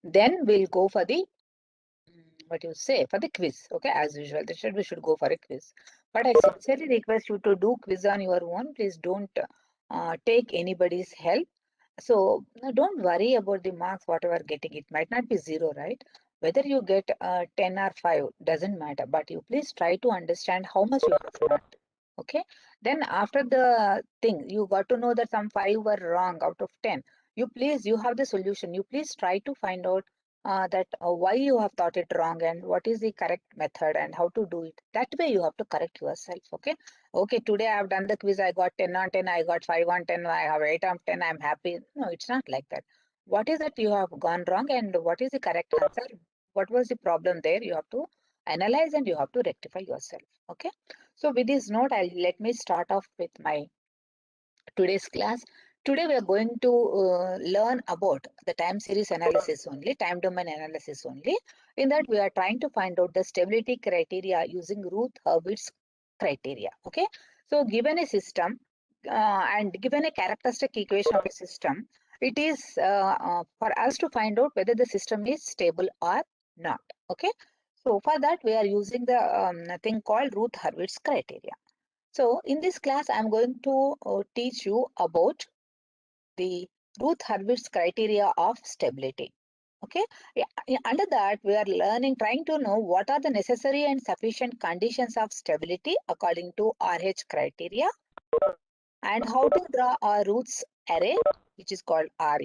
Then we'll go for the what you say for the quiz. Okay, as usual, we should go for a quiz. But I sincerely request you to do quiz on your own. Please don't take anybody's help. So don't worry about the marks, whatever getting. It might not be zero, right? Whether you get 10 or 5 doesn't matter. But you please try to understand how much you have learned. Okay. Then after the thing, you got to know that some 5 were wrong out of 10. You have the solution. You please try to find out that why you have thought it wrong and what is the correct method and how to do it. That way you have to correct yourself. Okay. Okay, today I have done the quiz. I got 10 on 10. I got 5 on 10. I have 8 on 10. I'm happy. No, it's not like that. What is that you have gone wrong and what is the correct answer? What was the problem there? You have to analyze and you have to rectify yourself. Okay. So with this note, let me start off with my today's class. Today we are going to learn about the time series analysis only, time domain analysis only. In that we are trying to find out the stability criteria using Ruth Hurwitz criteria. Okay. So given a system and given a characteristic equation of a system, it is for us to find out whether the system is stable or not. Okay. So for that we are using the thing called Ruth Hurwitz criteria. So in this class, I'm going to teach you about the Ruth Hurwitz criteria of stability. Okay. Under that, we are trying to know what are the necessary and sufficient conditions of stability according to RH criteria and how to draw a Ruth's array, which is called RA,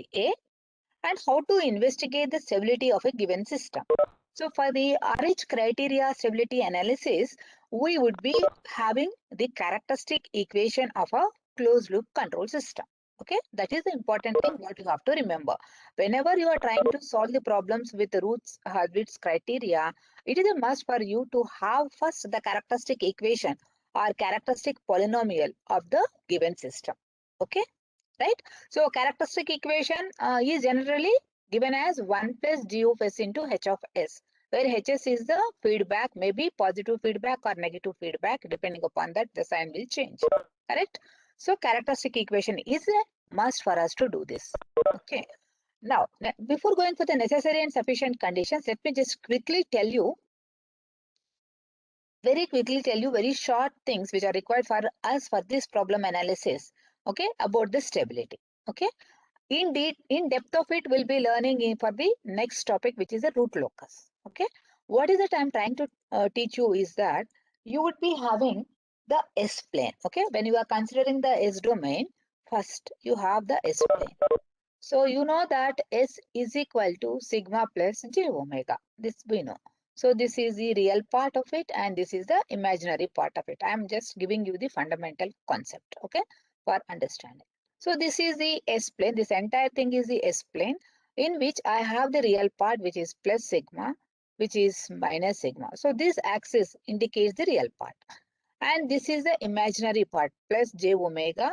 and how to investigate the stability of a given system. So for the RH criteria stability analysis, we would be having the characteristic equation of a closed loop control system. Okay, that is the important thing what you have to remember. Whenever you are trying to solve the problems with the Ruth's Hurwitz criteria, it is a must for you to have first the characteristic equation or characteristic polynomial of the given system. Okay, right? So characteristic equation is generally given as 1 plus g of s into h of s, where hs is the feedback, maybe positive feedback or negative feedback. Depending upon that, the sign will change. Correct? So characteristic equation is a must for us to do this. Okay. Now, before going for the necessary and sufficient conditions, let me just very short things which are required for us for this problem analysis. Okay, about the stability. Okay. In depth of it, we'll be learning for the next topic, which is a root locus. Okay. What is it I'm trying to teach you is that you would be having the S plane. Okay. When you are considering the S domain, first you have the S plane. So you know that S is equal to sigma plus j omega. This we know. So this is the real part of it and this is the imaginary part of it. I am just giving you the fundamental concept, okay, for understanding. So this is the S plane. This entire thing is the S plane in which I have the real part which is plus sigma, which is minus sigma. So this axis indicates the real part. And this is the imaginary part plus j omega,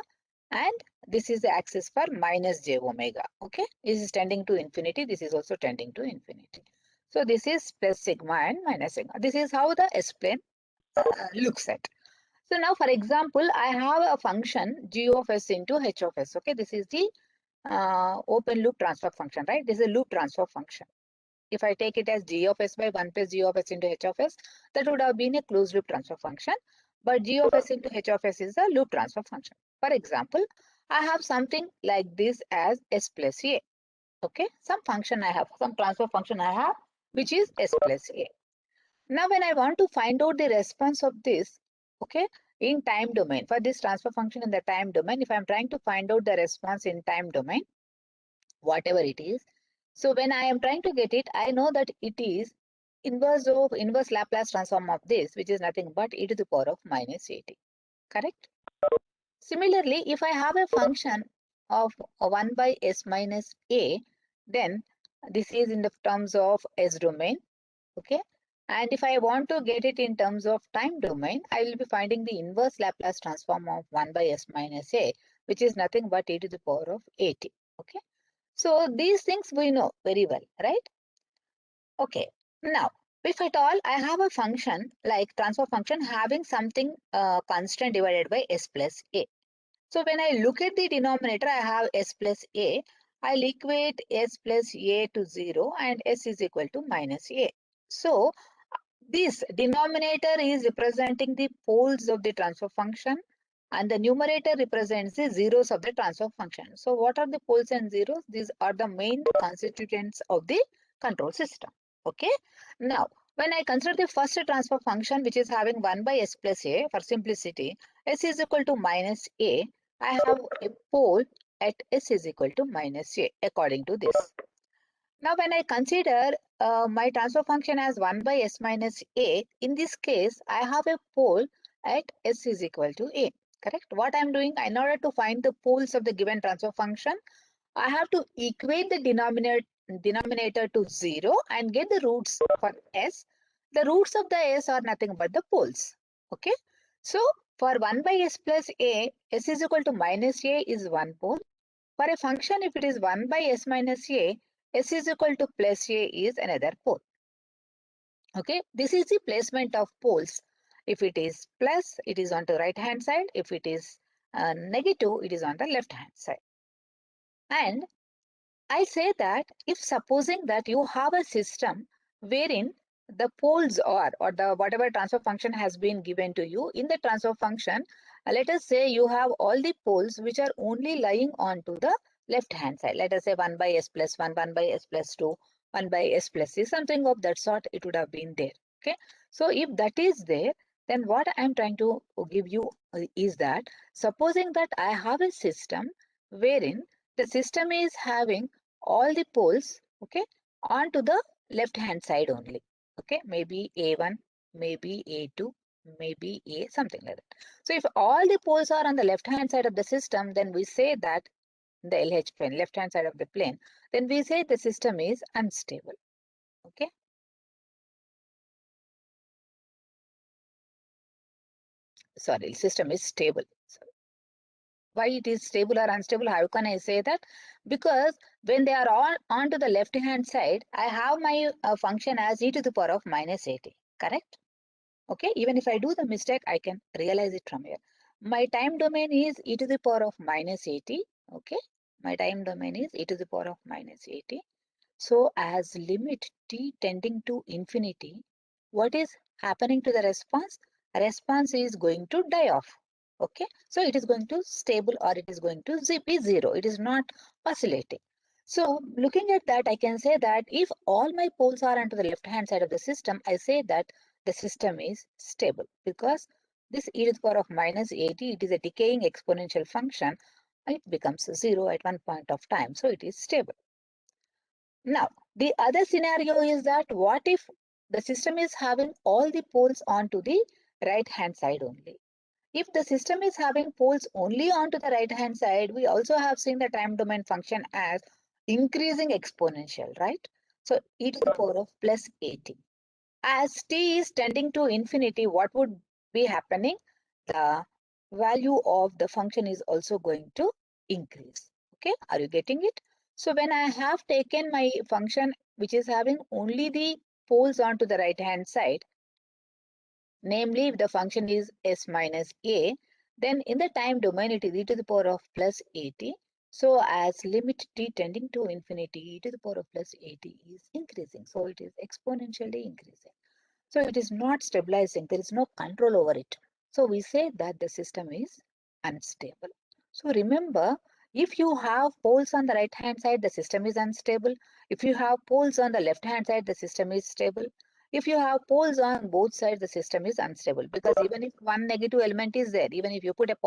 and this is the axis for minus j omega. Okay, this is tending to infinity. This is also tending to infinity. So this is plus sigma and minus sigma. This is how the S plane looks at. So now, for example, I have a function g of s into h of s. Okay, this is the open loop transfer function, right? This is a loop transfer function. If I take it as g of s by 1 plus g of s into h of s, that would have been a closed loop transfer function. But g of s into h of s is a loop transfer function. For example, I have something like this as s plus a. Okay, some function I have, some transfer function I have, which is s plus a. Now, when I want to find out the response of this, okay, in time domain, for this transfer function in the time domain, if I'm trying to find out the response in time domain, whatever it is, so when I am trying to get it, I know that it is inverse Laplace transform of this, which is nothing but e to the power of minus at. Correct? Similarly, if I have a function of 1 by s minus a, then this is in the terms of s domain. Okay. And if I want to get it in terms of time domain, I will be finding the inverse Laplace transform of 1 by s minus a, which is nothing but e to the power of at. Okay. So these things we know very well, right? Okay. Now, if at all I have a function like transfer function having something constant divided by s plus a. So when I look at the denominator, I have s plus a. I'll equate s plus a to 0 and s is equal to minus a. So this denominator is representing the poles of the transfer function and the numerator represents the zeros of the transfer function. So what are the poles and zeros? These are the main constituents of the control system. Okay. Now, when I consider the first transfer function which is having 1 by s plus a, for simplicity, s is equal to minus a, I have a pole at s is equal to minus a according to this. Now, when I consider my transfer function as 1 by s minus a, in this case, I have a pole at s is equal to a. Correct? What I am doing, in order to find the poles of the given transfer function, I have to equate the denominator to 0 and get the roots for s. The roots of the s are nothing but the poles. Okay? So, for 1 by s plus a, s is equal to minus a is one pole. For a function, if it is 1 by s minus a, s is equal to plus a is another pole. Okay, this is the placement of poles. If it is plus, it is on the right hand side. If it is negative, it is on the left hand side. And I say that if supposing that you have a system wherein the poles are, or the whatever transfer function has been given to you in the transfer function, let us say you have all the poles which are only lying onto the left hand side. Let us say 1 by s plus 1, 1 by s plus 2, 1 by s plus c, something of that sort it would have been there. Okay. So if that is there, then what I am trying to give you is that supposing that I have a system wherein the system is having all the poles, okay, onto the left hand side only. Okay, maybe A1, maybe A2, maybe A, something like that. So if all the poles are on the left hand side of the system, then we say that the LH plane, left hand side of the plane, then we say the system is unstable. Okay. Sorry, system is stable. Why it is stable or unstable? How can I say that? Because when they are all onto the left hand side, I have my function as e to the power of minus 80. Correct? Okay, even if I do the mistake, I can realize it from here. My time domain is e to the power of minus 80. Okay, my time domain is e to the power of minus 80. So as limit t tending to infinity, what is happening to the response? Response is going to die off. Okay, so it is going to stable or it is going to be zero. It is not oscillating. So looking at that, I can say that if all my poles are onto the left hand side of the system, I say that the system is stable because this e to the power of minus 80, it is a decaying exponential function. It becomes zero at one point of time. So it is stable. Now, the other scenario is that what if the system is having all the poles onto the right hand side only? If the system is having poles only onto the right hand side, we also have seen the time domain function as increasing exponential, right? So e to the power of plus 80. As t is tending to infinity, what would be happening? The value of the function is also going to increase. Okay, are you getting it? So when I have taken my function which is having only the poles onto the right hand side, namely if the function is s minus a, then in the time domain it is e to the power of plus 80. So as limit t tending to infinity, e to the power of plus 80 is increasing. So it is exponentially increasing. So it is not stabilizing. There is no control over it. So we say that the system is unstable. So remember, if you have poles on the right hand side, the system is unstable. If you have poles on the left hand side, the system is stable. If you have poles on both sides, the system is unstable. Because even if one negative element is there, even if you put a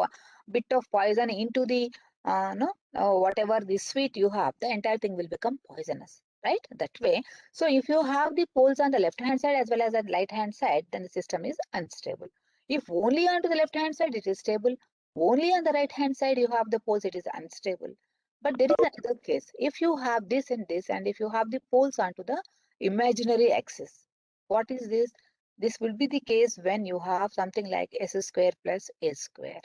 bit of poison into the no, whatever the sweet you have, the entire thing will become poisonous. Right? That way. So if you have the poles on the left hand side as well as the right hand side, then the system is unstable. If only onto the left hand side, it is stable. Only on the right hand side, you have the poles, it is unstable. But there is another case. If you have this and this, and if you have the poles onto the imaginary axis, what is this? This will be the case when you have something like s square plus a square.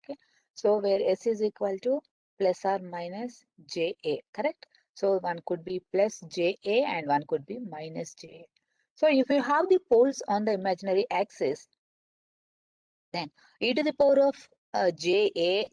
Okay. So where s is equal to plus or minus ja, correct? So one could be plus ja and one could be minus ja. So if you have the poles on the imaginary axis, then e to the power of ja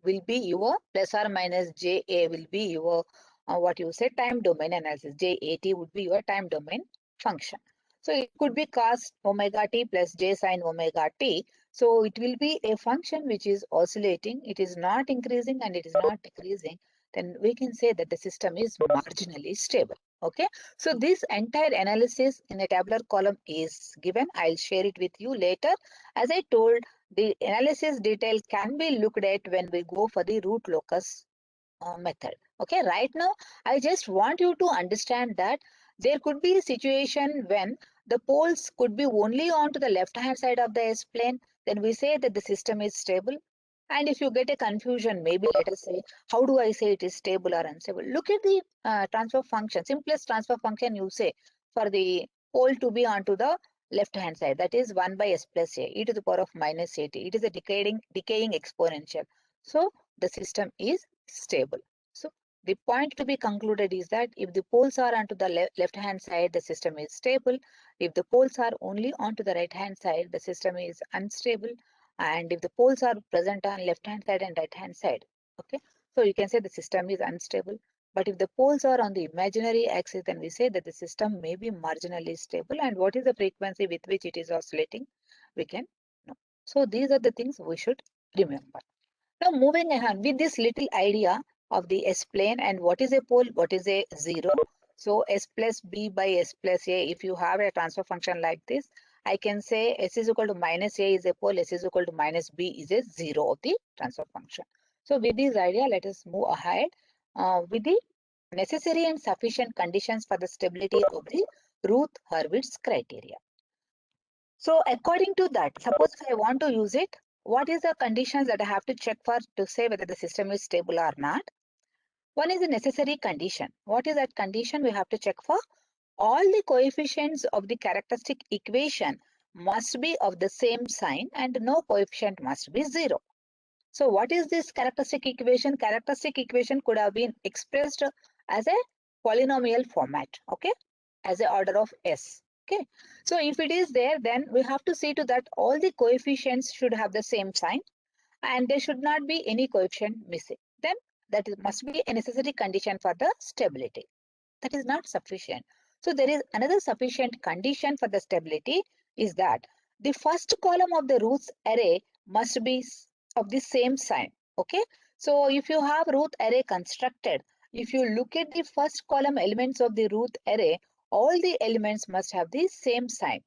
will be your plus or minus ja will be your what you say, time domain analysis. JAT would be your time domain function. So it could be cos omega t plus j sin omega t. So it will be a function which is oscillating. It is not increasing and it is not decreasing. Then we can say that the system is marginally stable. Okay. So this entire analysis in a tabular column is given. I'll share it with you later. As I told, the analysis detail can be looked at when we go for the root locus method. Okay, right now I just want you to understand that there could be a situation when the poles could be only onto the left hand side of the S plane. Then we say that the system is stable. And if you get a confusion, maybe let us say, how do I say it is stable or unstable? Look at the transfer function, simplest transfer function you say for the pole to be onto the left hand side, that is 1 by s plus a e to the power of minus at. It is a decaying exponential. So the system is stable. So the point to be concluded is that if the poles are onto the left hand side, the system is stable. If the poles are only onto the right hand side, the system is unstable. And if the poles are present on left hand side and right hand side, okay, so you can say the system is unstable. But if the poles are on the imaginary axis, then we say that the system may be marginally stable. And what is the frequency with which it is oscillating, we can know. So these are the things we should remember. Now moving ahead with this little idea of the S plane and what is a pole, what is a zero. So S plus B by S plus A, if you have a transfer function like this, I can say S is equal to minus A is a pole, S is equal to minus B is a zero of the transfer function. So with this idea, let us move ahead with the necessary and sufficient conditions for the stability of the Routh-Hurwitz criteria. So according to that, suppose if I want to use it, what is the conditions that I have to check for to say whether the system is stable or not? One is the necessary condition. What is that condition we have to check for? All the coefficients of the characteristic equation must be of the same sign and no coefficient must be zero. So what is this characteristic equation? Characteristic equation could have been expressed as a polynomial format, okay, as a order of S. Okay, so if it is there, then we have to see to that all the coefficients should have the same sign and there should not be any coefficient missing. Then that must be a necessary condition for the stability. That is not sufficient. So there is another sufficient condition for the stability is that the first column of the Routh array must be of the same sign. Okay, so if you have Routh array constructed, if you look at the first column elements of the Routh array, all the elements must have the same sign.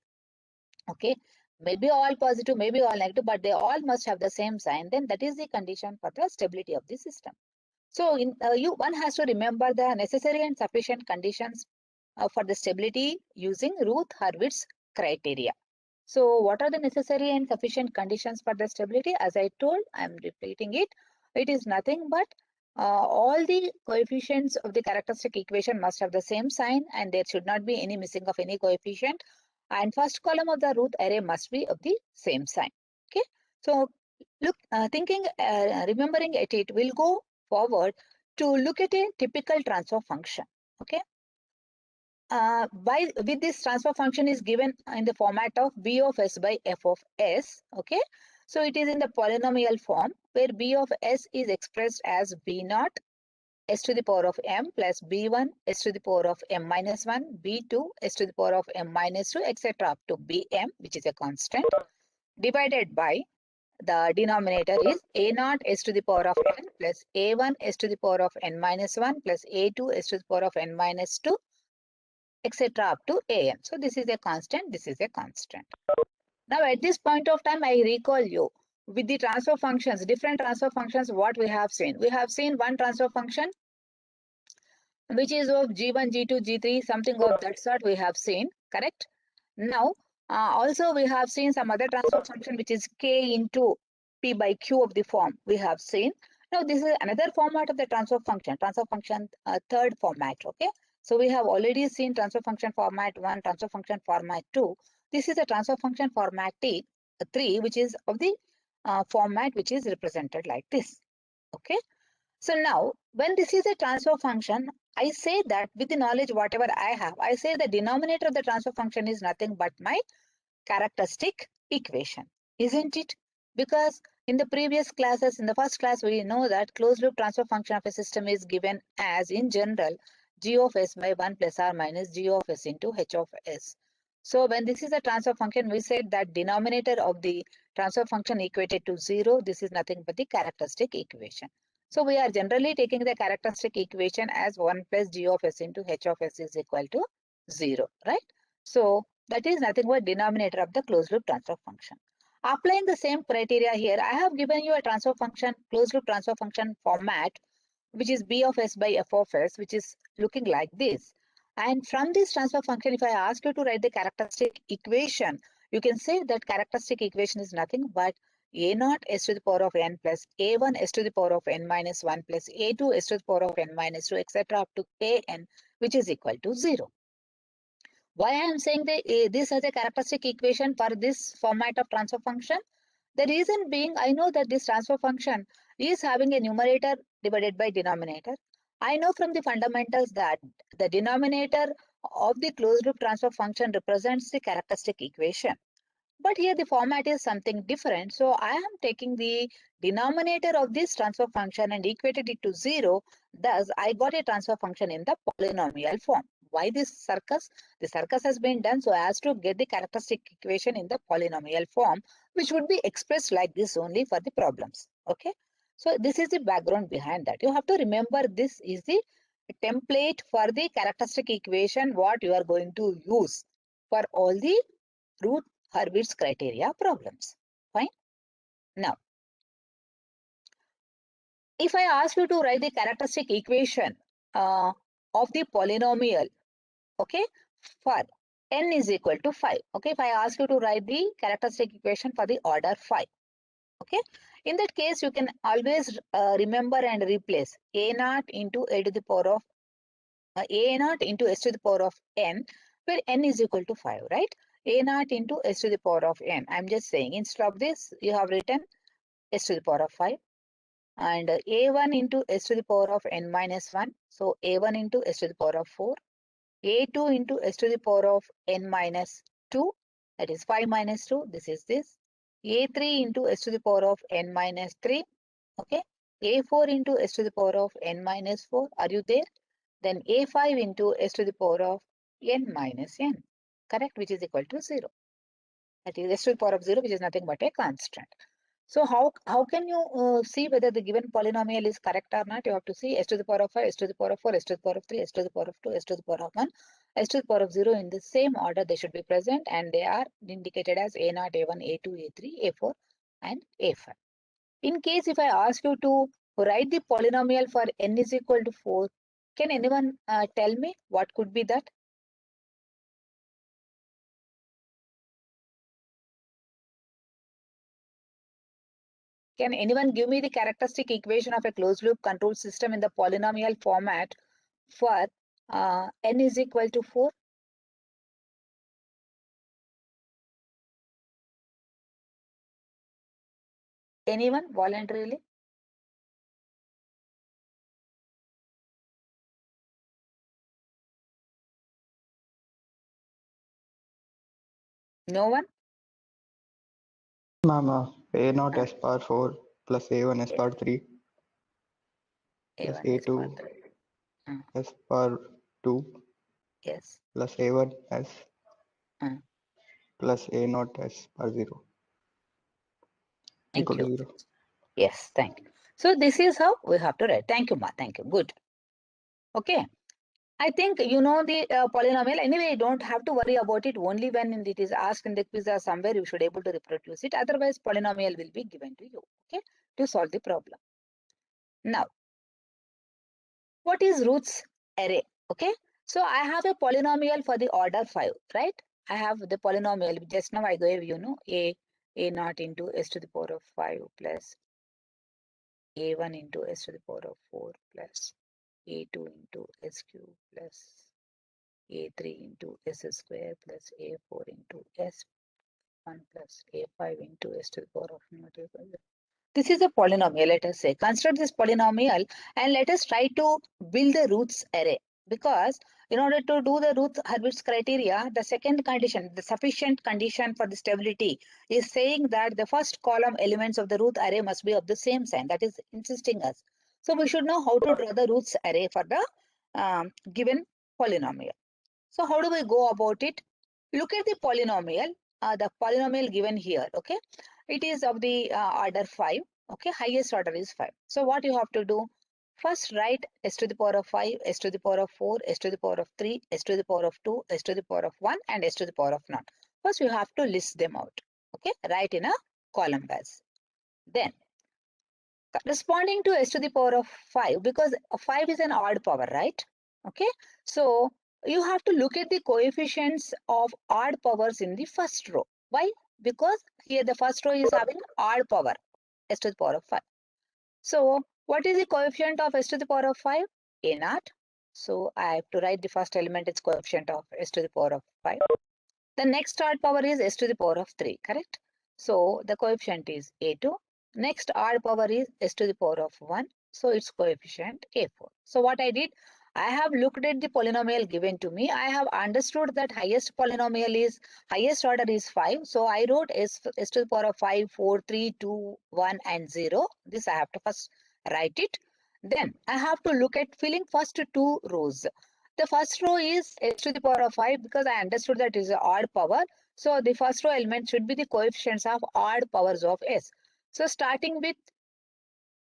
Okay, maybe all positive, maybe all negative, but they all must have the same sign. Then that is the condition for the stability of the system. So one has to remember the necessary and sufficient conditions for the stability using Routh-Hurwitz criteria. So what are the necessary and sufficient conditions for the stability? As I told, I am repeating it. It is nothing but all the coefficients of the characteristic equation must have the same sign and there should not be any missing of any coefficient. And first column of the Routh array must be of the same sign. Okay. So look, remembering at it, we'll go forward to look at a typical transfer function. Okay. With this transfer function is given in the format of B of S by F of S. Okay, so it is in the polynomial form where B of S is expressed as B naught S to the power of M plus B1 S to the power of M minus 1, B2 S to the power of M minus 2, etc. up to Bm, which is a constant, divided by the denominator is A naught S to the power of N plus A1 S to the power of N minus 1 plus A2 S to the power of N minus 2, etc. up to an. So this is a constant, this is a constant. Now at this point of time, I recall you with the transfer functions, different transfer functions, what we have seen. We have seen one transfer function which is of G1, G2, G3, something of that sort we have seen, correct? Now also we have seen some other transfer function which is K into P by Q of the form we have seen. Now this is another format of the transfer function third format, okay? So we have already seen transfer function format 1, transfer function format 2. This is a transfer function format 3, which is of the format which is represented like this, okay? So now when this is a transfer function, I say that with the knowledge whatever I have, I say the denominator of the transfer function is nothing but my characteristic equation, isn't it? Because In the previous classes, in the first class, we know that closed loop transfer function of a system is given as, in general, g of s by 1 plus r minus g of s into h of s. So when this is a transfer function, we said that denominator of the transfer function equated to 0. This is nothing but the characteristic equation. So we are generally taking the characteristic equation as 1 plus g of s into h of s is equal to 0, right? So that is nothing but denominator of the closed loop transfer function. Applying the same criteria here, I have given you a transfer function, closed loop transfer function format, which is b of s by f of s, which is looking like this. And from this transfer function, if I ask you to write the characteristic equation, you can say that characteristic equation is nothing but a naught s to the power of n plus a1 s to the power of n minus 1 plus a2 s to the power of n minus 2, etc. up to an, which is equal to 0. Why I am saying this as a characteristic equation for this format of transfer function? The reason being, I know that this transfer function is having a numerator divided by denominator. I know from the fundamentals that the denominator of the closed loop transfer function represents the characteristic equation. But here the format is something different. So I am taking the denominator of this transfer function and equated it to 0. Thus, I got a transfer function in the polynomial form. Why this circus? The circus has been done so as to get the characteristic equation in the polynomial form, which would be expressed like this only for the problems. Okay. So this is the background behind that. You have to remember this is the template for the characteristic equation what you are going to use for all the Routh-Hurwitz criteria problems. Fine. Now, if I ask you to write the characteristic equation of the polynomial, okay, for n is equal to 5. Okay, if I ask you to write the characteristic equation for the order 5, okay, in that case, you can always remember and replace a naught into a to the power of a naught into s to the power of n, where n is equal to 5, right? A naught into s to the power of n. I'm just saying, instead of this, you have written s to the power of 5 and a1 into s to the power of n minus 1. So a1 into s to the power of 4, a2 into s to the power of n minus 2, that is 5 minus 2, this is this, a3 into s to the power of n minus 3, okay, a4 into s to the power of n minus 4, are you there? Then a5 into s to the power of n minus n, correct, which is equal to 0. That is s to the power of 0, which is nothing but a constant. So how can you see whether the given polynomial is correct or not? You have to see s to the power of 5, s to the power of 4, s to the power of 3, s to the power of 2, s to the power of 1, s to the power of 0 in the same order they should be present, and they are indicated as a0, a1, a2, a3, a4 and a5. In case if I ask you to write the polynomial for n is equal to 4, can anyone tell me what could be that? Can anyone give me the characteristic equation of a closed loop control system in the polynomial format for n is equal to 4? Anyone voluntarily? No one? Ma'am, a naught s power 4 plus a1 s power 3 plus A1 is a2 part 3. s power 2 Yes. plus a1 s Uh, plus a naught s power 0 Thank equal to you. 0. Yes, thank you. So this is how we have to write. Thank you, Ma. Thank you. Good. Okay. I think you know the polynomial. Anyway, you don't have to worry about it. Only when it is asked in the quiz or somewhere, you should able to reproduce it. Otherwise, polynomial will be given to you, okay, to solve the problem. Now, what is Routh's array? Okay, so I have a polynomial for the order 5, right? I have the polynomial. Just now I gave you know a naught into s to the power of 5 plus a1 into s to the power of 4 plus a2 into s cube plus a3 into s square plus a4 into s1 plus a5 into s to the power of naught equal. This is a polynomial, let us say. Consider this polynomial and let us try to build the Routh's array. Because in order to do the Routh-Hurwitz criteria, the second condition, the sufficient condition for the stability, is saying that the first column elements of the Routh array must be of the same sign. That is insisting us. So we should know how to draw the Routh's array for the given polynomial. So how do we go about it? Look at the polynomial given here. Okay, it is of the order 5. Okay, highest order is 5. So what you have to do? First write s to the power of 5, s to the power of 4, s to the power of 3, s to the power of 2, s to the power of 1, and s to the power of 0. First you have to list them out. Okay, write in a column base. Then corresponding to s to the power of 5, because 5 is an odd power, right? Okay, so you have to look at the coefficients of odd powers in the first row. Why? Because here the first row is having odd power, s to the power of 5. So what is the coefficient of s to the power of 5? A naught. So I have to write the first element its coefficient of s to the power of 5. The next odd power is s to the power of 3, correct? So the coefficient is A2. Next odd power is s to the power of 1. So its coefficient A4. So what I did, I have looked at the polynomial given to me. I have understood that highest order is 5. So I wrote s to the power of 5, 4, 3, 2, 1 and 0. This I have to first write it. Then I have to look at filling first two rows. The first row is s to the power of 5 because I understood that is an odd power. So the first row element should be the coefficients of odd powers of s. So starting with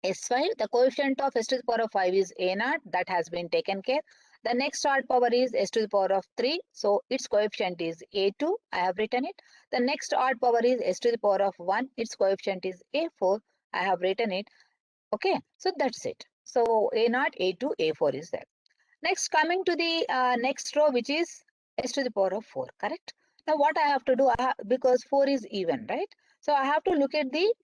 S5, the coefficient of s to the power of 5 is A0. That has been taken care. The next odd power is s to the power of 3. So its coefficient is A2. I have written it. The next odd power is s to the power of 1. Its coefficient is A4. I have written it. Okay. So that's it. So A0, A2, A4 is there. Next, coming to the next row, which is s to the power of 4, correct? Now, what I have to do, because 4 is even, right? So, I have to look at the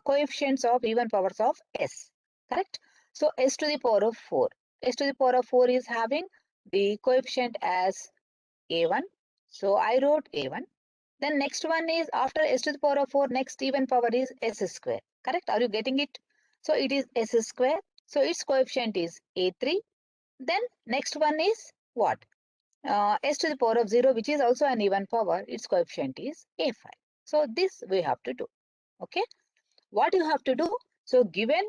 coefficients of even powers of s, correct? So, s to the power of 4. S to the power of 4 is having the coefficient as a1. So, I wrote a1. Then next one is after s to the power of 4, next even power is s square, correct? Are you getting it? So, it is s square. So, its coefficient is a3. Then next one is what? S to the power of 0, which is also an even power. Its coefficient is A5. So this we have to do. Okay. What you have to do? So given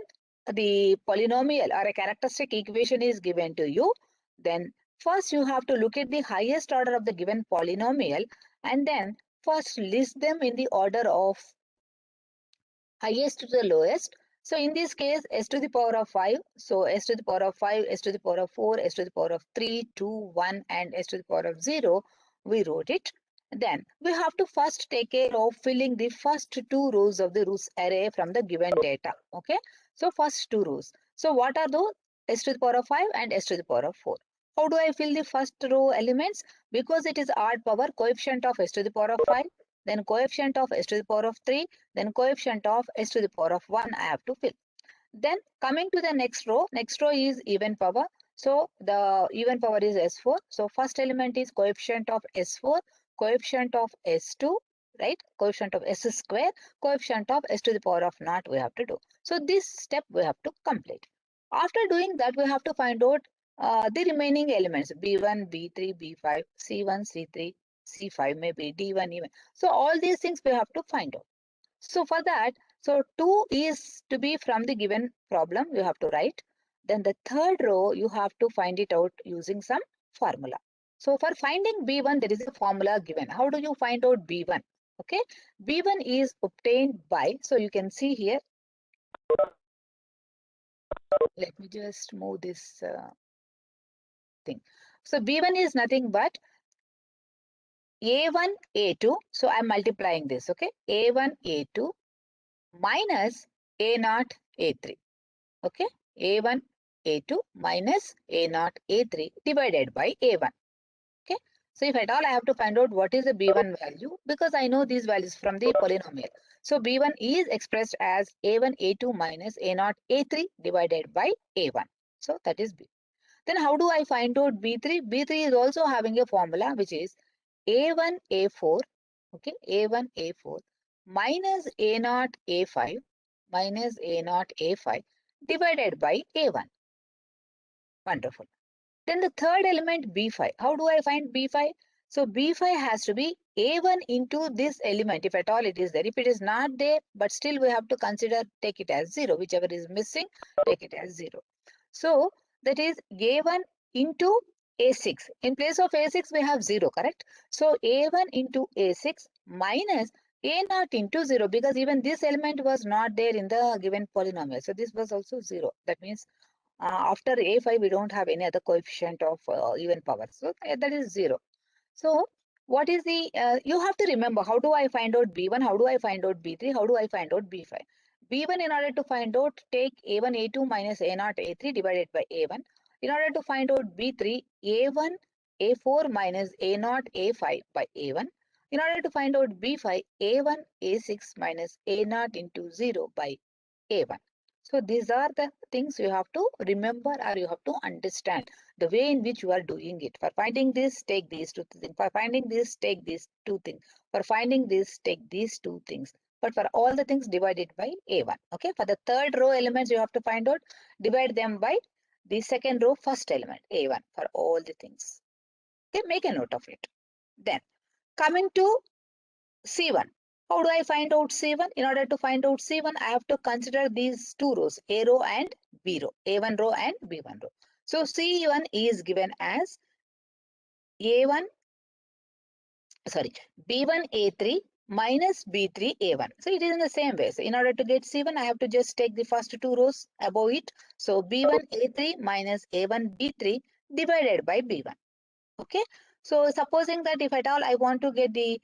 the polynomial or a characteristic equation is given to you, then first you have to look at the highest order of the given polynomial and then first list them in the order of highest to the lowest. So in this case, s to the power of 5. So s to the power of 5, s to the power of 4, s to the power of 3, 2, 1 and s to the power of 0. We wrote it. Then we have to first take care of filling the first two rows of the Routh array from the given data. Okay. So first two rows. So what are those? S to the power of 5 and s to the power of 4. How do I fill the first row elements? Because it is odd power, coefficient of s to the power of 5, then coefficient of s to the power of 3, then coefficient of s to the power of 1 I have to fill. Then coming to the next row is even power. So the even power is S4. So first element is coefficient of S4, coefficient of S2, right? Coefficient of S square, coefficient of s to the power of naught we have to do. So this step we have to complete. After doing that, we have to find out the remaining elements B1, B3, B5, C1, C3, C5, maybe D1 even. So all these things we have to find out. So for that, so 2 is to be from the given problem you have to write. Then the third row you have to find it out using some formula. So for finding B1 there is a formula given. How do you find out B1? Okay, B1 is obtained by, so you can see here. Let me just move this thing. So B1 is nothing but A1, A2. So I'm multiplying this, okay? A1, A2 minus A0, A3. Okay, A1, A2 minus A0, A3 divided by A1. Okay, so if at all I have to find out what is the B1 value, because I know these values from the polynomial. So B1 is expressed as A1, A2 minus A0, A3 divided by A1. So that is B. Then how do I find out B3? B3 is also having a formula which is A1, A4, okay, A1, A4 minus A0, A5 minus A0, A5 divided by A1. Wonderful. Then the third element B5. How do I find B5? So B5 has to be A1 into this element, if at all it is there. If it is not there, but still we have to consider, take it as 0. Whichever is missing, take it as 0. So that is A1 into A6. In place of A6, we have 0, correct? So A1 into A6 minus A0 into 0, because even this element was not there in the given polynomial. So this was also 0. That means after A5, we don't have any other coefficient of even power. So that is 0. So what is the, you have to remember, how do I find out B1? How do I find out B3? How do I find out B5? B1, in order to find out, take A1, A2 minus A0, A3 divided by A1. In order to find out B3, A1, A4 minus A0, A5 by A1. In order to find out B5, A1, A6 minus A0 into 0 by A1. So these are the things you have to remember, or you have to understand the way in which you are doing it. For finding this, take these two things. For finding this, take these two things. For finding this, take these two things. But for all the things, divided by A1. Okay. For the third row elements, you have to find out, divide them by the second row first element, A1, for all the things. Okay. Make a note of it. Then coming to C1. How do I find out C1? In order to find out C1, I have to consider these two rows, A row and B row, A1 row and B1 row. So C1 is given as A1, sorry, B1 A3 minus B3 A1. So it is in the same way. So in order to get C1, I have to just take the first two rows above it. So B1 A3 minus A1 B3 divided by B1. Okay. So supposing that if at all I want to get the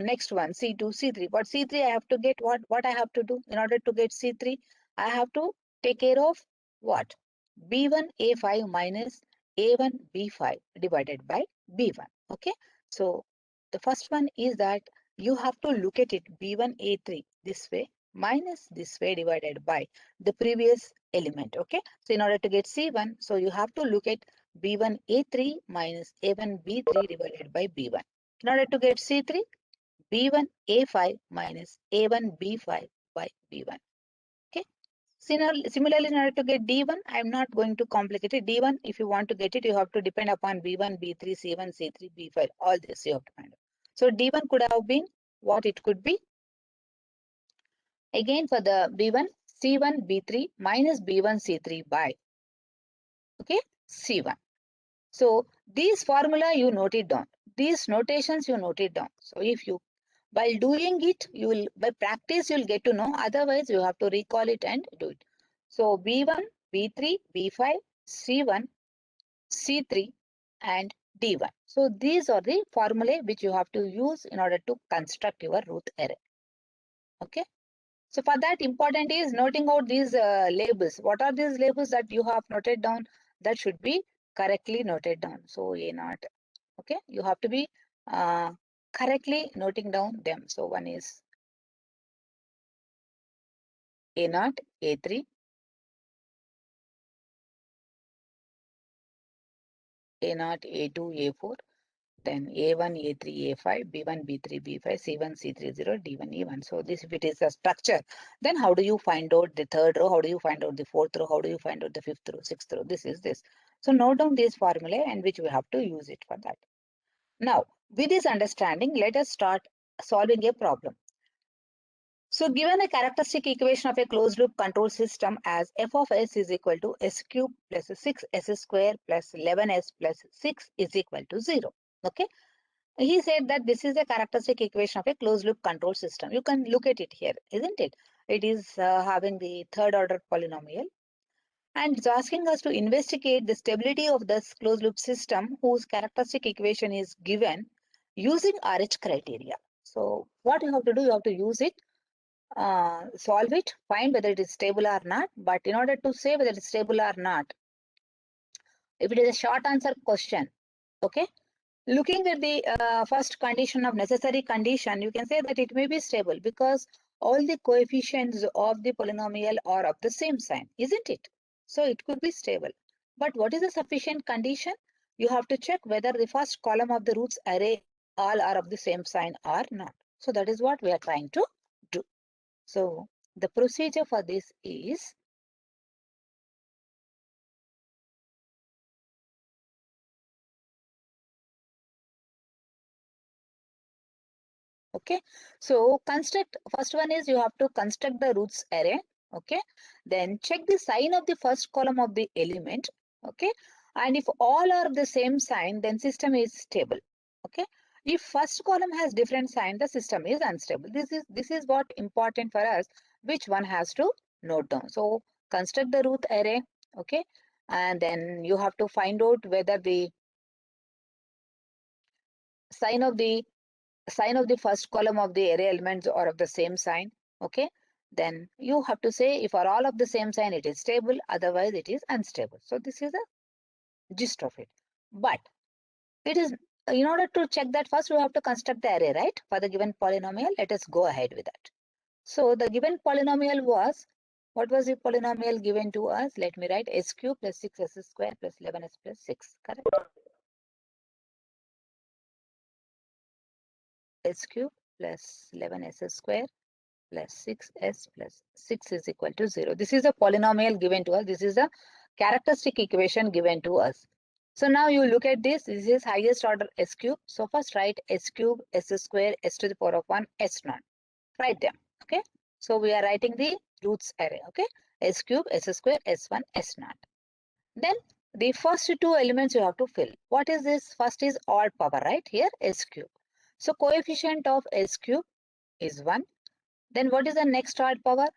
next one, C2, C3, but C3 I have to get what I have to do in order to get C3, I have to take care of what? B1 A5 minus A1 B5 divided by B1. Okay. So the first one is that you have to look at it B1 A3 this way minus this way divided by the previous element. Okay. So in order to get C1, so you have to look at B1 A3 minus A1 B3 divided by B1. In order to get C3, B1 A5 minus A1 B5 by B1. Okay. Similarly, in order to get D1, I'm not going to complicate it. D1, if you want to get it, you have to depend upon B1, B3, C1, C3, B5. All this you have to find out. So D1 could have been what it could be. Again, for the B1, C1 B3 minus B1 C3 by, okay, C1. So these formula you note it down. These notations you note it down. So if you, while doing it, you will, by practice you'll get to know. Otherwise, you have to recall it and do it. So B1, B3, B5, C1, C3 and D1. So these are the formulae which you have to use in order to construct your root array. Okay. So for that, important is noting out these labels. What are these labels that you have noted down? That should be correctly noted down. So A0. Okay, you have to be correctly noting down them. So one is A0, A3, A0, A2, A4, then A1, A3, A5, B1, B3, B5, C1, C3, 0, D1, E1. So this, if it is a structure, then how do you find out the third row? How do you find out the fourth row? How do you find out the fifth row, sixth row? This is this. So note down this formula and which we have to use it for that. Now, with this understanding, let us start solving a problem. So given the characteristic equation of a closed loop control system as f of s is equal to s cube plus 6s square plus 11s plus 6 is equal to 0. Okay. He said that this is a characteristic equation of a closed loop control system. You can look at it here, isn't it? It is having the third order polynomial. And it's asking us to investigate the stability of this closed loop system whose characteristic equation is given using RH criteria. So what you have to do, you have to use it, solve it, find whether it is stable or not. But in order to say whether it is stable or not, if it is a short answer question, okay, looking at the first condition of necessary condition, you can say that it may be stable because all the coefficients of the polynomial are of the same sign, isn't it? So it could be stable. But what is the sufficient condition? You have to check whether the first column of the roots array all are of the same sign or not. So that is what we are trying to do. So the procedure for this is Okay, so construct, first one is you have to construct the roots array. Okay, then check the sign of the first column of the element. Okay, and if all are the same sign, then system is stable. Okay, if first column has different sign, the system is unstable. This is what important for us, which one has to note down. So construct the root array. Okay, and then you have to find out whether the sign of the first column of the array elements are of the same sign. Okay, then you have to say if are all of the same sign, it is stable, otherwise it is unstable. So this is the gist of it. But it is, in order to check that, first we have to construct the array, right, for the given polynomial. Let us go ahead with that. So the given polynomial was, what was the polynomial given to us? Let me write s cube plus 6s square plus 11s plus 6, correct? S cube plus 11s square plus 6s plus 6 is equal to 0. This is a polynomial given to us. This is a characteristic equation given to us. So now you look at this. This is highest order s cube. So first write s cube, s square, s to the power of 1, s naught. Write them. Okay. So we are writing the roots array. Okay. S cube, s square, s1, s naught. Then the first two elements you have to fill. What is this? First is odd power, right? Here s cube. So coefficient of s cube is 1. Then what is the next odd power?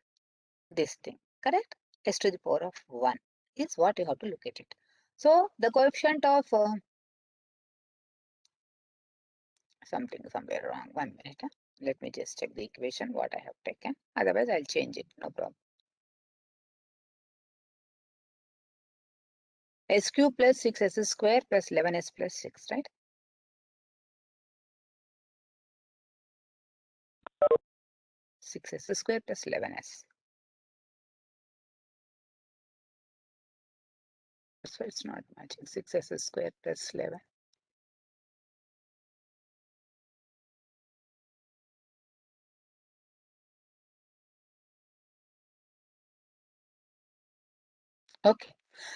This thing, correct? S to the power of 1 is what you have to look at it. So the coefficient of something somewhere wrong. 1 minute. Let me just check the equation what I have taken. Otherwise, I'll change it. No problem. S cube plus 6s square plus 11s plus 6, right? Six s square plus 11s. So it's not matching. 6s square plus 11. Okay.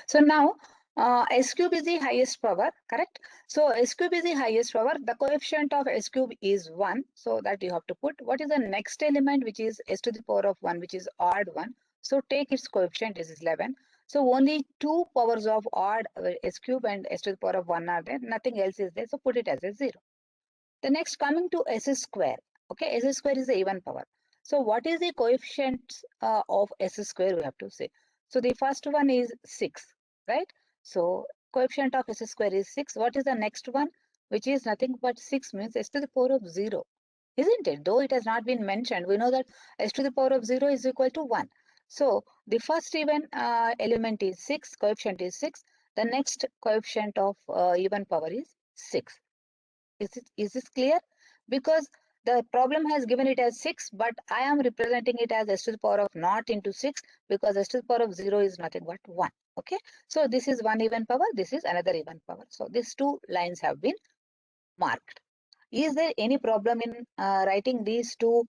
So now s cube is the highest power, correct? So s cube is the highest power. The coefficient of s cube is 1. So that you have to put. What is the next element, which is s to the power of 1, which is odd 1. So take its coefficient, this is 11. So only two powers of odd s cube and s to the power of 1 are there. Nothing else is there. So put it as a 0. The next coming to s square. Okay, s square is the even power. So what is the coefficient of s square, we have to say. So the first one is 6, right? So coefficient of s square is 6. What is the next one? Which is nothing but 6 means s to the power of 0. Isn't it? Though it has not been mentioned, we know that s to the power of 0 is equal to 1. So the first even element is 6, coefficient is 6. The next coefficient of even power is 6. Is this clear? Because the problem has given it as 6, but I am representing it as s to the power of naught into 6, because s to the power of 0 is nothing but 1. Okay. So this is one even power. This is another even power. So these two lines have been marked. Is there any problem in writing these two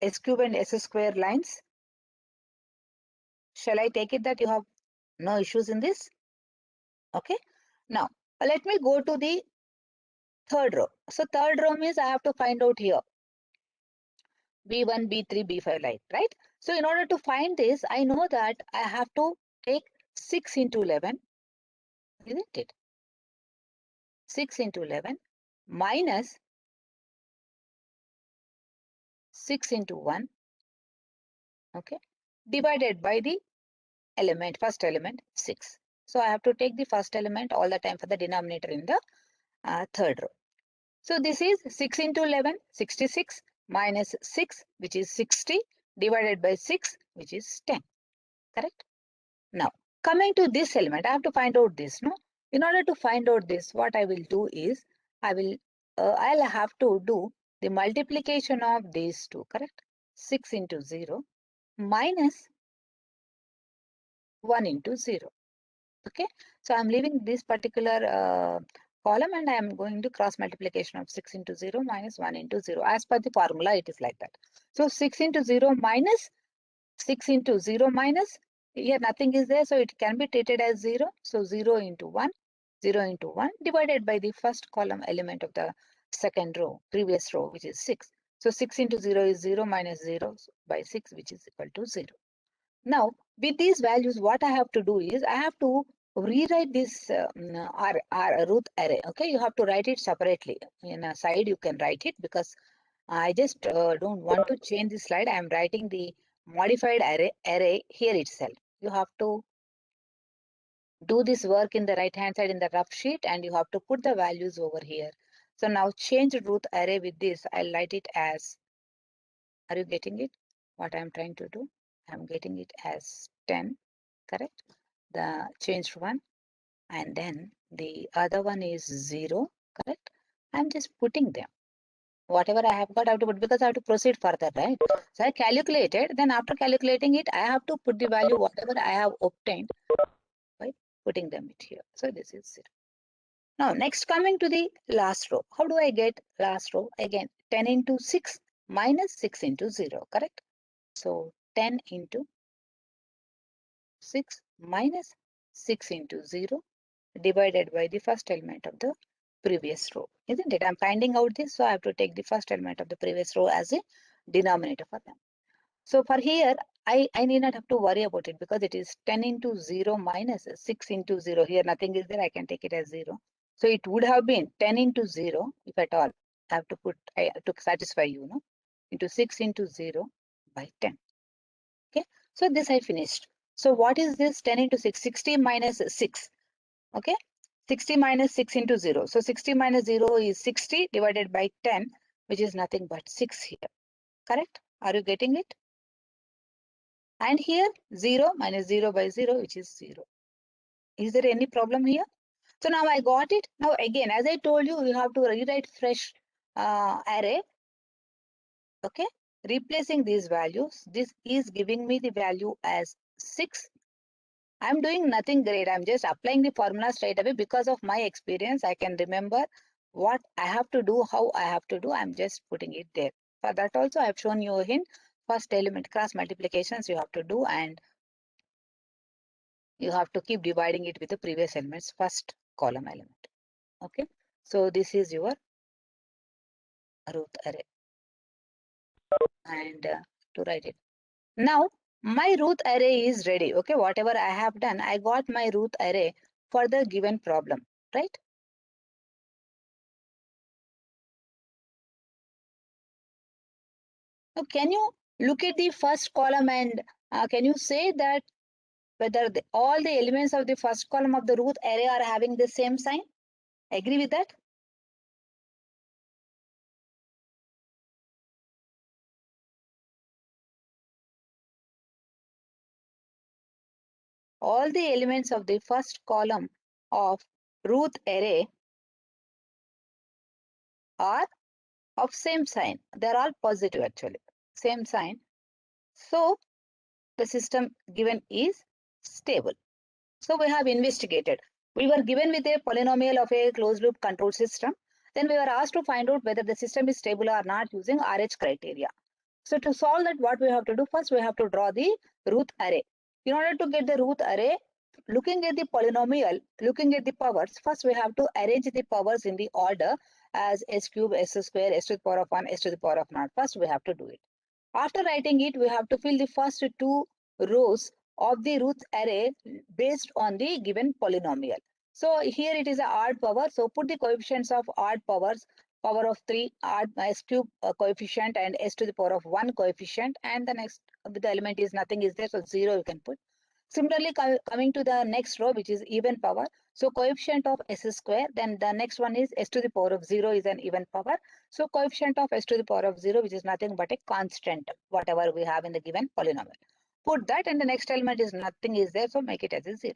s cube and s square lines? Shall I take it that you have no issues in this? Okay. Now, let me go to the third row. So third row means I have to find out here B1, B3, B5, right? So in order to find this, I know that I have to take 6 into 11, isn't it? 6 into 11 minus 6 into 1, okay, divided by the element, first element, 6. So I have to take the first element all the time for the denominator in the third row. So this is 6 into 11, 66, minus 6, which is 60, divided by 6, which is 10, correct? Now, coming to this element, I have to find out this, no? In order to find out this, what I will do is, I'll have to do the multiplication of these two, correct? 6 into 0 minus 1 into 0, okay? So I'm leaving this particular column and I am going to cross multiplication of 6 into 0 minus 1 into 0. As per the formula, it is like that. So 6 into 0 minus 6 into 0 minus, here nothing is there, so it can be treated as 0. So 0 into 1, 0 into 1 divided by the first column element of the second row, previous row, which is 6. So 6 into 0 is 0 minus 0 by 6, which is equal to 0. Now, with these values, what I have to do is I have to rewrite this R root array. Okay, you have to write it separately. In a side, you can write it because I just don't want to change the slide. I am writing the modified array here itself. You have to do this work in the right hand side in the rough sheet, and you have to put the values over here. So now change root array with this. I'll write it as, are you getting it? What I'm trying to do? I'm getting it as 10, correct? The changed one, and then the other one is 0, correct? I'm just putting them. Whatever I have got, I have to put, because I have to proceed further, right? So I calculated, then after calculating it, I have to put the value whatever I have obtained by putting them it here. So this is 0. Now, next coming to the last row. How do I get last row? Again, 10 into 6 minus 6 into 0, correct? So 10 into 6 minus 6 into 0 divided by the first element of the previous row, isn't it? I'm finding out this, so I have to take the first element of the previous row as a denominator for them. So for here, I need not have to worry about it because it is 10 into 0 minus 6 into 0. Here nothing is there, I can take it as 0. So it would have been 10 into 0, if at all. I have to put, I have to satisfy you, no? Into 6 into 0 by 10. Okay, so this I finished. So what is this 10 into 6? 60 minus 6. Okay, 60 minus 6 into 0. So 60 minus 0 is 60 divided by 10, which is nothing but 6 here. Correct? Are you getting it? And here 0 minus 0 by 0, which is 0. Is there any problem here? So now I got it. Now again, as I told you, you have to rewrite fresh array. Okay, replacing these values. This is giving me the value as 6. I'm doing nothing great. I'm just applying the formula straight away because of my experience. I can remember what I have to do, how I have to do. I'm just putting it there. For that also, I've shown you a hint. First element cross multiplications you have to do, and you have to keep dividing it with the previous element's first column element. Okay, so this is your root array, and to write it. Now, my root array is ready. Okay, whatever I have done, I got my root array for the given problem, right? Now, can you look at the first column and can you say that whether all the elements of the first column of the root array are having the same sign? Agree with that? All the elements of the first column of root array are of same sign. They're all positive actually. Same sign. So the system given is stable. So we have investigated. We were given with a polynomial of a closed loop control system. Then we were asked to find out whether the system is stable or not using RH criteria. So to solve that, what we have to do first, we have to draw the root array. In order to get the root array, looking at the polynomial, looking at the powers, first we have to arrange the powers in the order as s cube, s square, s to the power of 1, s to the power of 0. First we have to do it. After writing it, we have to fill the first two rows of the root array based on the given polynomial. So here it is a odd power. So put the coefficients of odd powers, power of 3, odd s cube coefficient, and s to the power of 1 coefficient. And the next the element is nothing is there, so 0 you can put. Similarly, coming to the next row, which is even power. So coefficient of s square, then the next one is s to the power of 0 is an even power. So coefficient of s to the power of 0, which is nothing but a constant, whatever we have in the given polynomial. Put that, and the next element is nothing is there, so make it as a 0.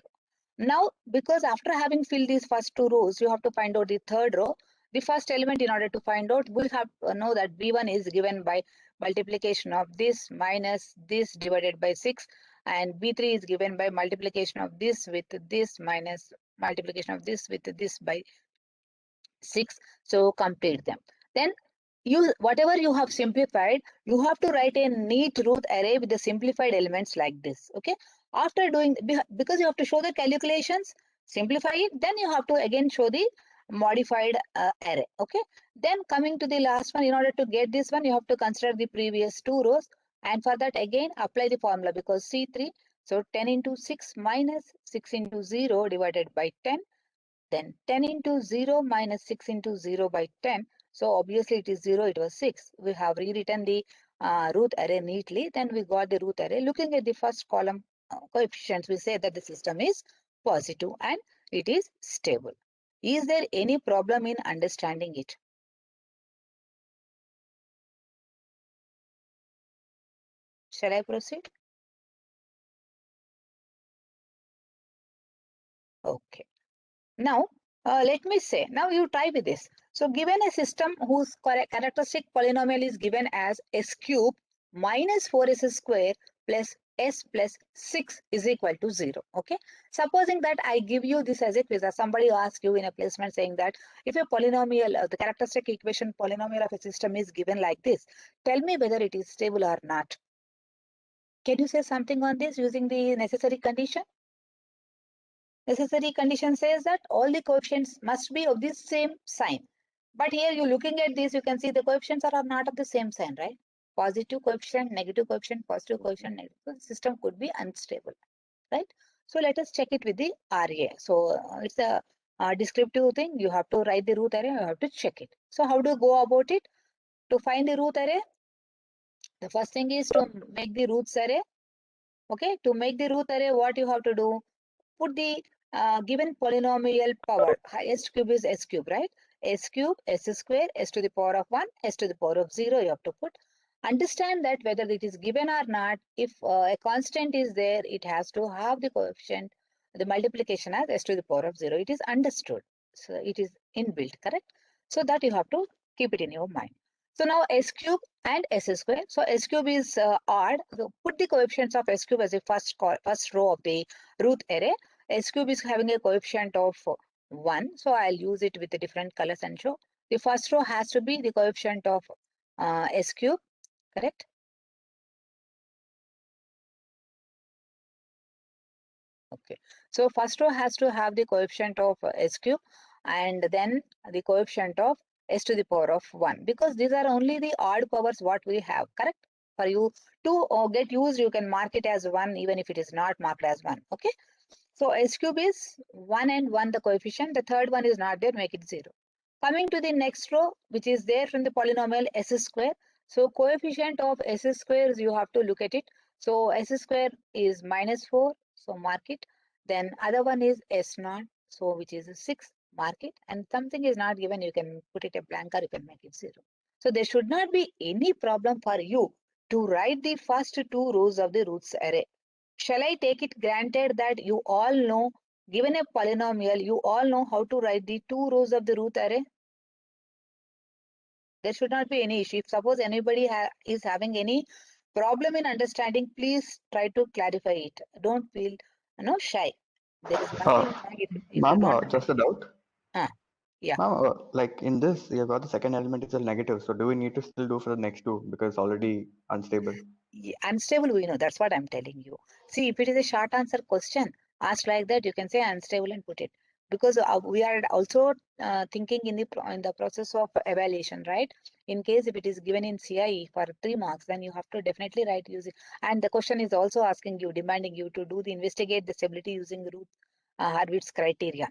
Now, because after having filled these first two rows, you have to find out the third row. The first element, in order to find out, we have to know that b1 is given by multiplication of this minus this divided by 6, and b3 is given by multiplication of this with this minus multiplication of this with this by 6. So complete them. Then whatever you have simplified, you have to write a neat root array with the simplified elements like this. Okay, after doing, because you have to show the calculations, simplify it, then you have to again show the modified array. Okay, then coming to the last one, in order to get this one, you have to consider the previous two rows, and for that again apply the formula, because C3, so 10 into 6 minus 6 into 0 divided by 10, then 10 into 0 minus 6 into 0 by 10. So obviously it is 0, it was 6. We have rewritten the root array neatly. Then we got the root array. Looking at the first column coefficients, we say that the system is positive and it is stable. Is there any problem in understanding it? Shall I proceed? Okay. Now, let me say, now you try with this. So given a system whose characteristic polynomial is given as s cube minus 4s square plus s plus 6 is equal to 0. Okay. Supposing that I give you this as a quiz, or somebody asks you in a placement saying that if a polynomial, the characteristic equation polynomial of a system is given like this, tell me whether it is stable or not. Can you say something on this using the necessary condition? Necessary condition says that all the coefficients must be of the same sign. But here you're looking at this, you can see the coefficients are not of the same sign, right? Positive coefficient, negative coefficient, positive coefficient, negative. So the system could be unstable, right? So let us check it with the RA. So it's a descriptive thing. You have to write the root array, you have to check it. So how do you go about it? To find the root array, the first thing is to make the roots array. Okay, to make the root array, what you have to do? Put the given polynomial power. Highest cube is s cube, right? S cube, s square, s to the power of 1, s to the power of 0 you have to put. Understand that whether it is given or not, if a constant is there, it has to have the coefficient, the multiplication as s to the power of 0. It is understood. So it is inbuilt, correct? So that you have to keep it in your mind. So now s cube and s square. So s cube is odd. So put the coefficients of s cube as a first row of the root array. S cube is having a coefficient of 1. So I'll use it with the different colors and show. The first row has to be the coefficient of S cube, correct? Okay. So first row has to have the coefficient of S cube and then the coefficient of S to the power of 1, because these are only the odd powers what we have, correct? For you to get used, you can mark it as 1 even if it is not marked as 1. Okay. So s cube is 1 and 1 the coefficient. The third one is not there, make it 0. Coming to the next row, which is there from the polynomial s square. So coefficient of s squares, you have to look at it. So s square is minus 4, so mark it. Then other one is s naught, so which is 6, mark it. And something is not given, you can put it a blank or you can make it 0. So there should not be any problem for you to write the first two rows of the roots array. Shall I take it granted that you all know, given a polynomial, you all know how to write the two rows of the root array? There should not be any issue. If suppose anybody is having any problem in understanding, please try to clarify it. Don't feel shy. There is nothing wrong if you Ma'am, don't just a understand. doubt. Yeah. Ma'am, like in this, you got the second element is a negative. So do we need to still do for the next two because already unstable? Unstable, we know. That's what I'm telling you. See, if it is a short answer question asked like that, you can say unstable and put it. Because we are also thinking in the process of evaluation, right? In case if it is given in CIE for 3 marks, then you have to definitely write using. And the question is also asking you, demanding you to do the investigate the stability using Ruth Hurwitz criteria.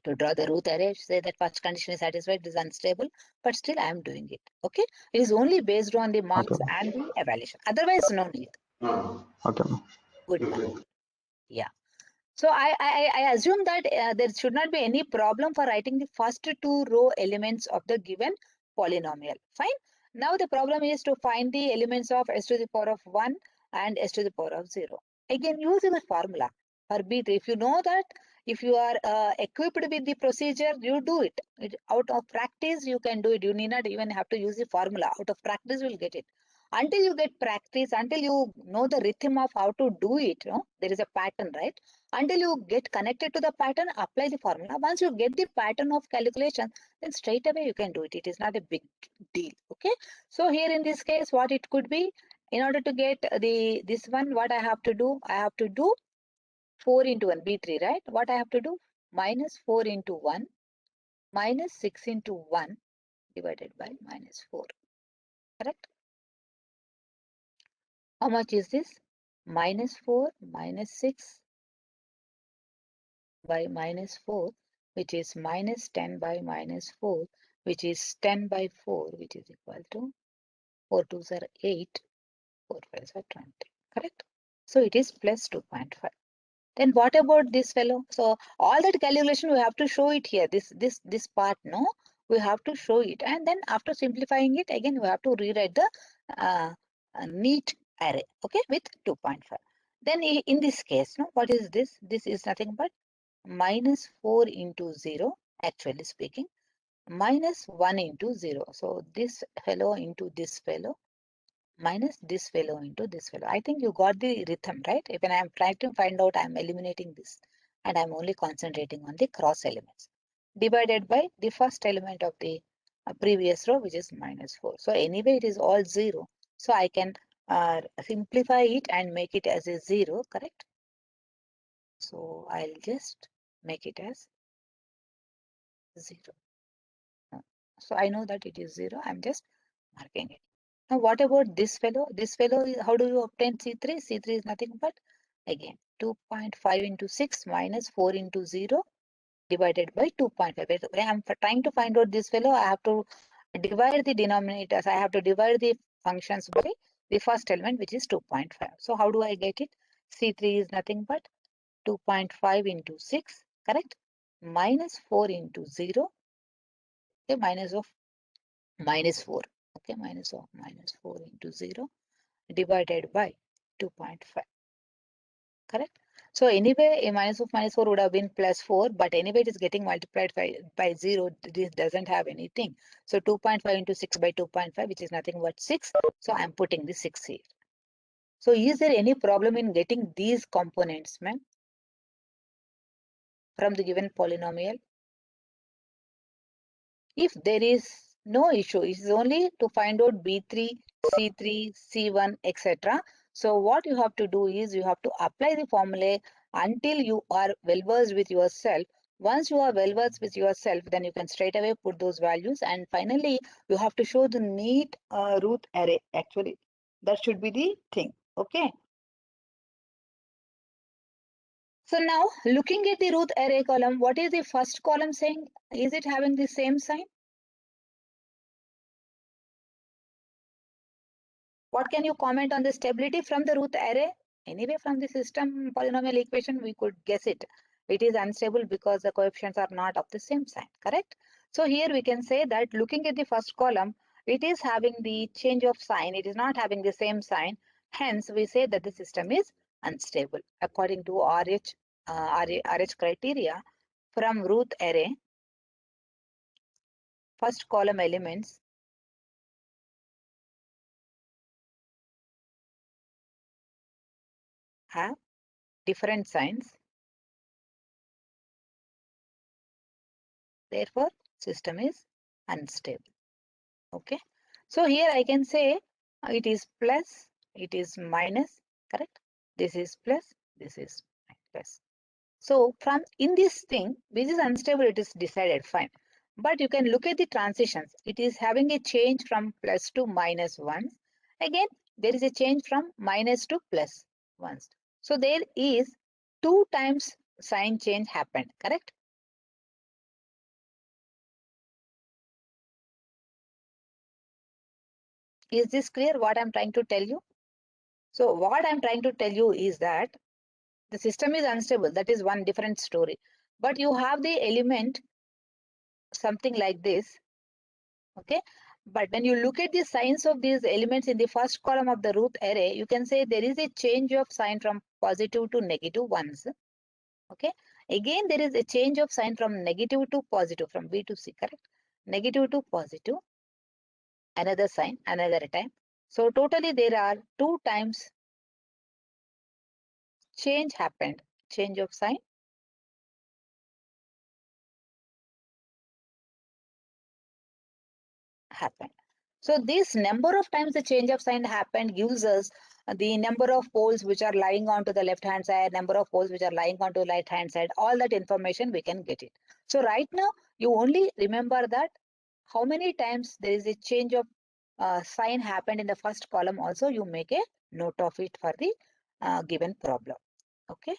To draw the root array, say that first condition is satisfied, it is unstable, but still I am doing it. Okay, it is only based on the Okay. marks and the evaluation. Otherwise, no need. Okay, ma'am. Good one. Yeah. So I assume that there should not be any problem for writing the first two row elements of the given polynomial. Fine. Now the problem is to find the elements of s to the power of 1 and s to the power of 0. Again, use the formula for B3. If you know that, if you are equipped with the procedure, you do it. Out of practice, you can do it. You need not even have to use the formula. Out of practice, you will get it. Until you get practice, until you know the rhythm of how to do it, there is a pattern, right? Until you get connected to the pattern, apply the formula. Once you get the pattern of calculation, then straight away you can do it. It is not a big deal. Okay. So here in this case, what it could be, in order to get this one, what I have to do? I have to do 4 into 1, B3, right? What I have to do? Minus 4 into 1 minus 6 into 1 divided by minus 4. Correct? How much is this? Minus 4 minus 6 by minus 4, which is minus 10 by minus 4, which is 10 by 4, which is equal to 4 2s are 8, 4 5s are 20. Correct? So it is plus 2.5. Then what about this fellow? So all that calculation we have to show it here. This part, no, we have to show it, and then after simplifying it again, we have to rewrite the uh, neat array. Okay, with 2.5. Then in this case, no, what is this? This is nothing but minus 4 into 0. Actually speaking, minus 1 into 0. So this fellow into this fellow, minus this fellow into this fellow. I think you got the rhythm, right? When I am trying to find out, I am eliminating this and I am only concentrating on the cross elements divided by the first element of the previous row, which is minus 4. So anyway, it is all 0. So I can simplify it and make it as a 0, correct? So I'll just make it as 0. So I know that it is 0. I'm just marking it. Now, what about this fellow? This fellow, how do you obtain C3? C3 is nothing but, again, 2.5 into 6 minus 4 into 0 divided by 2.5. When I'm trying to find out this fellow, I have to divide the denominators. I have to divide the functions by the first element, which is 2.5. So how do I get it? C3 is nothing but 2.5 into 6, correct? Minus 4 into 0, okay, minus of minus 4, okay, minus of minus 4 into 0 divided by 2.5, correct? So anyway, a minus of minus 4 would have been plus 4, but anyway it is getting multiplied by 0. This doesn't have anything. So 2.5 into 6 by 2.5, which is nothing but 6. So I am putting the 6 here. So is there any problem in getting these components, ma'am, from the given polynomial? If there is no issue, it is only to find out B3, C3, C1, etc. So what you have to do is you have to apply the formula until you are well versed with yourself. Once you are well versed with yourself, then you can straight away put those values, and finally you have to show the neat root array. Actually, that should be the thing. Okay. So now looking at the root array column, what is the first column saying? Is it having the same sign? What can you comment on the stability from the root array? Anyway, from the system polynomial equation, we could guess it. It is unstable because the coefficients are not of the same sign, correct? So here we can say that looking at the first column, it is having the change of sign. It is not having the same sign. Hence, we say that the system is unstable. According to RH criteria, from root array, first column elements have different signs. Therefore, system is unstable. Okay. So here I can say it is plus, it is minus, correct? This is plus, this is plus. So from in this thing, which is unstable, it is decided, fine. But you can look at the transitions. It is having a change from plus to minus once. Again, there is a change from minus to plus once. So there is 2 times sign change happened, correct? Is this clear what I'm trying to tell you? So what I'm trying to tell you is that the system is unstable. That is one different story. But you have the element something like this. Okay. But when you look at the signs of these elements in the first column of the root array, you can say there is a change of sign from positive to negative ones. Okay. Again, there is a change of sign from negative to positive, from B to C, correct? Negative to positive, another sign, another time. So totally there are 2 times change happened, change of sign happened. So this number of times the change of sign happened gives us the number of poles which are lying onto the left hand side, number of poles which are lying onto the right hand side, all that information we can get it. So right now you only remember that how many times there is a change of sign happened in the first column. Also you make a note of it for the given problem. Okay.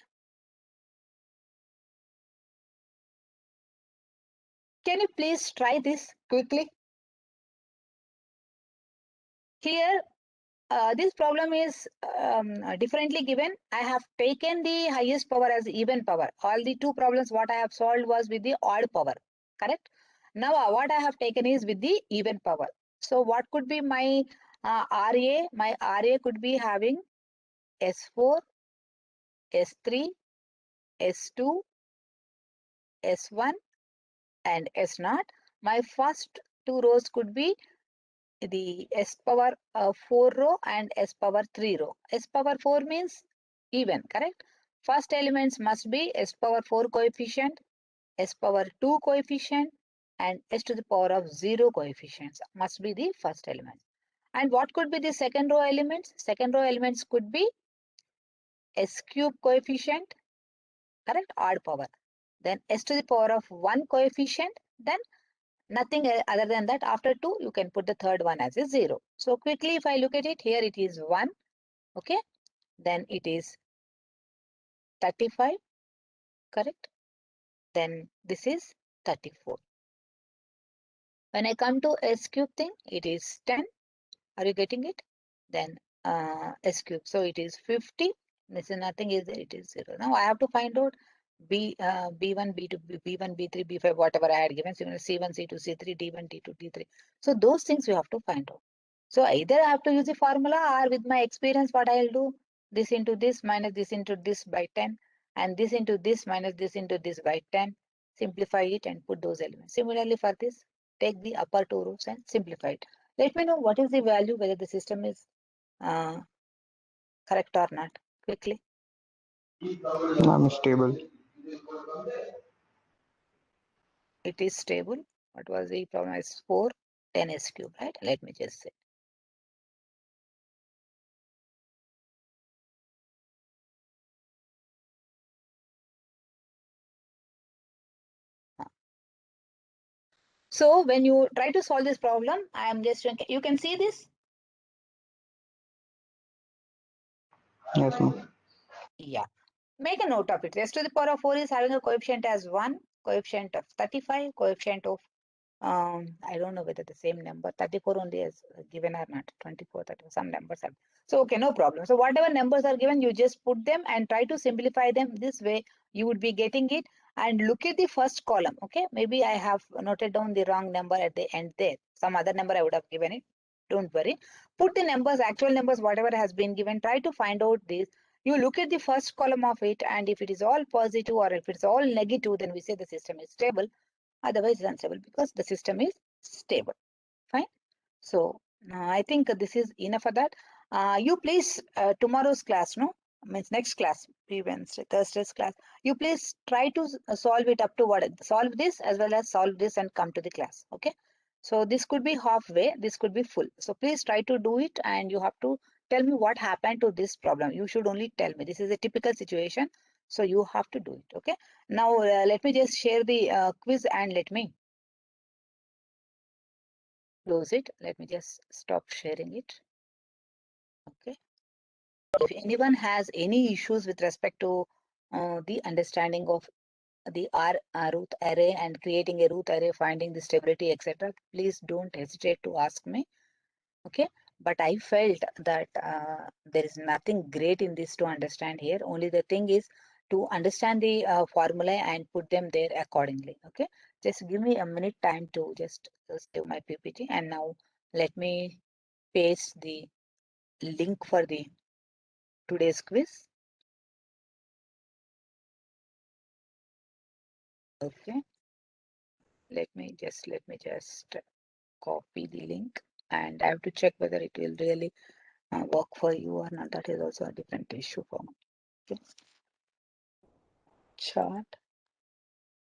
Can you please try this quickly? Here this problem is differently given. I have taken the highest power as even power. All the two problems what I have solved was with the odd power, correct? Now what I have taken is with the even power. So what could be my RA? My RA could be having S4, S3, S2, S1 and S0. My first two rows could be the S power 4 row and S power 3 row. S power 4 means even, correct? First elements must be S power 4 coefficient, S power 2 coefficient and S to the power of 0 coefficients must be the first element. And what could be the second row elements? Second row elements could be S cube coefficient, correct? Odd power. Then S to the power of 1 coefficient, then nothing other than that. After 2, you can put the third one as a 0. So quickly, if I look at it, here it is 1. Okay. Then it is 35. Correct. Then this is 34. When I come to S cube thing, it is 10. Are you getting it? Then S cube. So it is 50. This is nothing is there. It is 0. Now I have to find out B1, B2, B1, B3, B5, whatever I had given, C1, C2, C3, D1, D2, D3. So those things we have to find out. So either I have to use the formula or with my experience, what I'll do, this into this minus this into this by 10 and this into this minus this into this by 10. Simplify it and put those elements. Similarly for this, take the upper two rows and simplify it. Let me know what is the value, whether the system is correct or not, quickly. I'm stable. It is stable. What was the problem? Is 4, 10 S cube, right? Let me just say. So when you try to solve this problem, I am just, you can see this? Yes, ma'am. Yeah. Make a note of it. S to the power of 4 is having a coefficient as 1, coefficient of 35, coefficient of, I don't know whether the same number, 34 only is given or not, 24, 30, some numbers are. So, okay, no problem. So, whatever numbers are given, you just put them and try to simplify them. This way, you would be getting it. And look at the first column, okay? Maybe I have noted down the wrong number at the end there. Some other number I would have given it. Don't worry. Put the numbers, actual numbers, whatever has been given. Try to find out this. You look at the first column of it, and if it is all positive or if it's all negative, then we say the system is stable. Otherwise, it's unstable because the system is stable. Fine. So I think this is enough for that. You please tomorrow's class, no, means next class, Wednesday, Thursday's class. You please try to solve it up to what, solve this as well as solve this and come to the class. Okay. So this could be halfway, this could be full. So please try to do it, and you have to tell me what happened to this problem. You should only tell me. This is a typical situation. So you have to do it. Okay. Now let me just share the quiz and let me close it. Let me just stop sharing it. Okay. If anyone has any issues with respect to the understanding of the root array and creating a root array, finding the stability, etc., please don't hesitate to ask me. Okay. But I felt that there is nothing great in this to understand here. Only the thing is to understand the formula and put them there accordingly. Okay. Just give me a minute time to just save my PPT. And now let me paste the link for the today's quiz. Okay. Let me just copy the link, and I have to check whether it will really work for you or not. That is also a different issue for me. Okay. Chart.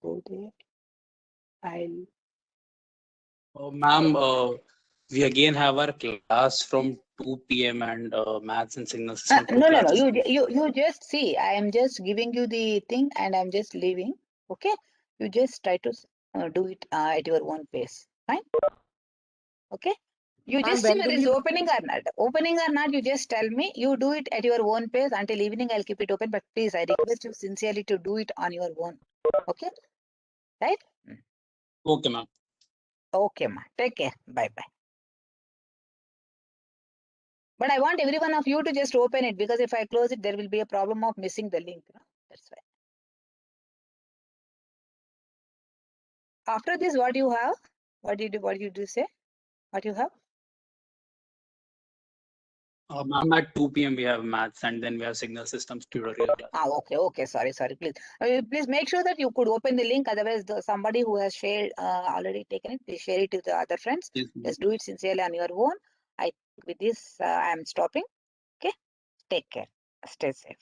Go there. I'll. Ma'am, We again have our class from 2 p.m. and maths and signal system. No. Classes. You just see. I am just giving you the thing, and I'm just leaving. Okay. You just try to do it at your own pace. Fine. Okay. You Ma'am, just see when whether will it's you? opening or not. Opening or not, you just tell me. You do it at your own pace until evening. I'll keep it open. But please, I request you sincerely to do it on your own. Okay. Right. Okay, ma'am. Okay, ma. Take care. Bye bye. But I want every one of you to just open it, because if I close it, there will be a problem of missing the link. No? That's why. After this, what you have? What did you say? What you have? Ma'am, at 2 p.m. we have maths and then we have signal systems tutorial class. Okay. Sorry. Please, please make sure that you could open the link. Otherwise, somebody who has shared already taken it, please share it to the other friends. Yes, ma'am. Just do it sincerely on your own. With this, I am stopping. Okay. Take care. Stay safe.